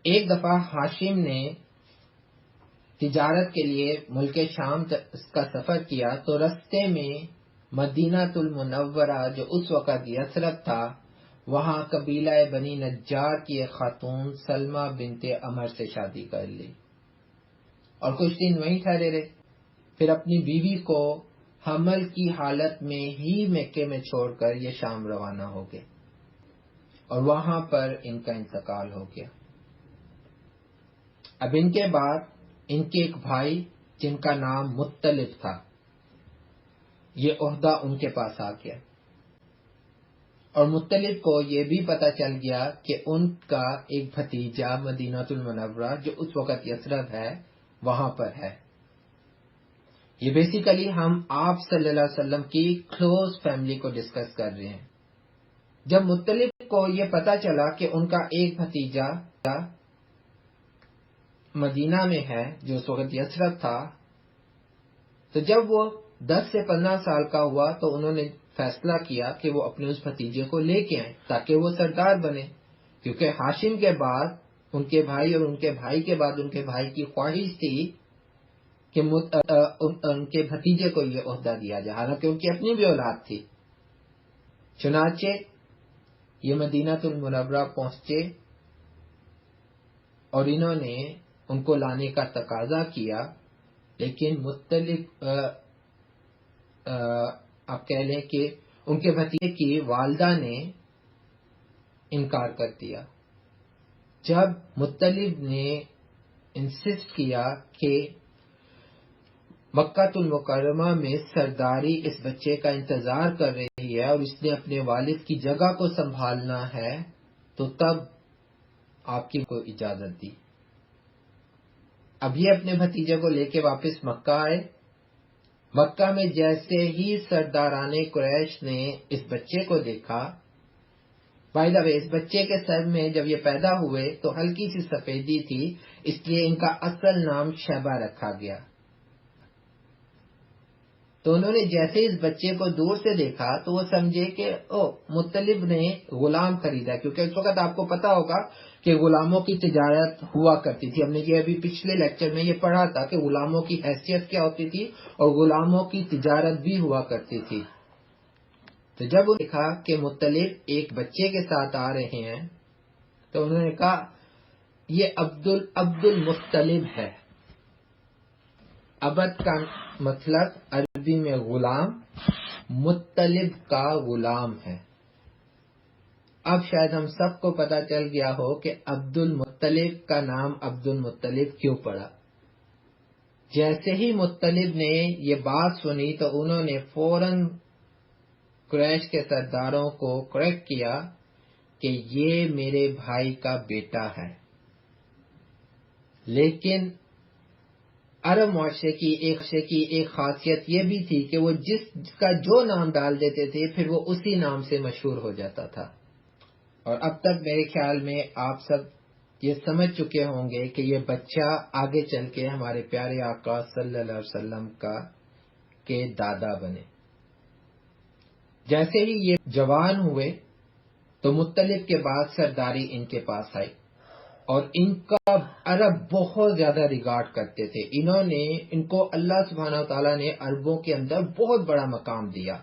ایک دفعہ ہاشم نے تجارت کے لیے ملک شام کا سفر کیا تو رستے میں مدینہ المنورہ جو اس وقت یثرب تھا وہاں قبیلہ بنی نجار کی ایک خاتون سلمہ بنت عمر سے شادی کر لی اور کچھ دن وہیں ٹھہرے رہے. پھر اپنی بیوی کو حمل کی حالت میں ہی مکے میں چھوڑ کر یہ شام روانہ ہو گئے اور وہاں پر ان کا انتقال ہو گیا. اب ان کے بعد ان کے ایک بھائی جن کا نام مطلب تھا، یہ عہدہ ان کے پاس آ گیا اور مطلب کو یہ بھی پتا چل گیا کہ ان کا ایک بھتیجا مدینہ المنورہ جو اس وقت یثرب ہے وہاں پر ہے. یہ بیسیکلی ہم آپ صلی اللہ علیہ وسلم کی کلوز فیملی کو ڈسکس کر رہے ہیں. جب مطلب کو یہ پتا چلا کہ ان کا ایک بھتیجا مدینہ میں ہے جو اس وقت یثرب تھا، تو جب وہ 10 سے 15 سال کا ہوا تو انہوں نے فیصلہ کیا کہ وہ اپنے اس بھتیجے کو لے کے آئیں تاکہ وہ سردار بنے، کیونکہ ہاشم کے بعد ان کے بھائی اور ان کے بھائی کے بعد ان کے بھائی کی خواہش تھی کہ ان کے بھتیجے کو یہ عہدہ دیا جائے، حالانکہ ان کی اپنی بھی اولاد تھی. چنانچہ یہ مدینہ المنورہ پہنچے اور انہوں نے ان کو لانے کا تقاضا کیا، لیکن مطلب آپ کہہ لیں کہ ان کے بھتیجے کی والدہ نے انکار کر دیا. جب مطلب نے انسسٹ کیا کہ مکہ المکرمہ میں سرداری اس بچے کا انتظار کر رہی ہے اور اس نے اپنے والد کی جگہ کو سنبھالنا ہے، تو تب آپ کی کو اجازت دی. اب یہ اپنے بھتیجے کو لے کے واپس مکہ آئے. مکہ میں جیسے ہی سرداران قریش نے اس بچے کو دیکھا، بائی دا وے اس بچے کے سر میں جب یہ پیدا ہوئے تو ہلکی سی سفیدی تھی، اس لیے ان کا اصل نام شیبہ رکھا گیا. تو انہوں نے جیسے اس بچے کو دور سے دیکھا تو وہ سمجھے کہ مطلب نے غلام خریدا، کیونکہ اس وقت آپ کو پتا ہوگا کہ غلاموں کی تجارت ہوا کرتی تھی. ہم نے یہ ابھی پچھلے لیکچر میں یہ پڑھا تھا کہ غلاموں کی حیثیت کیا ہوتی تھی اور غلاموں کی تجارت بھی ہوا کرتی تھی. تو جب وہ دیکھا کہ مطلب ایک بچے کے ساتھ آ رہے ہیں تو انہوں نے کہا یہ عبد المطلب ہے. عبد کا مطلب عربی میں غلام، مطلب کا غلام ہے. اب شاید ہم سب کو پتا چل گیا ہو کہ عبد المطلب کا نام عبد المطلب کیوں پڑا. جیسے ہی مطلب نے یہ بات سنی تو انہوں نے فوراً قریش کے سرداروں کو کریکٹ کیا کہ یہ میرے بھائی کا بیٹا ہے. لیکن عرب معاشرے کی ایک خاصیت یہ بھی تھی کہ وہ جس کا جو نام ڈال دیتے تھے پھر وہ اسی نام سے مشہور ہو جاتا تھا. اور اب تک میرے خیال میں آپ سب یہ سمجھ چکے ہوں گے کہ یہ بچہ آگے چل کے ہمارے پیارے آقا صلی اللہ علیہ وسلم کے دادا بنے. جیسے ہی یہ جوان ہوئے تو مطلب کے بعد سرداری ان کے پاس آئی اور ان کا عرب بہت زیادہ ریگارڈ کرتے تھے. ان کو اللہ سبحانہ و تعالیٰ نے عربوں کے اندر بہت بڑا مقام دیا.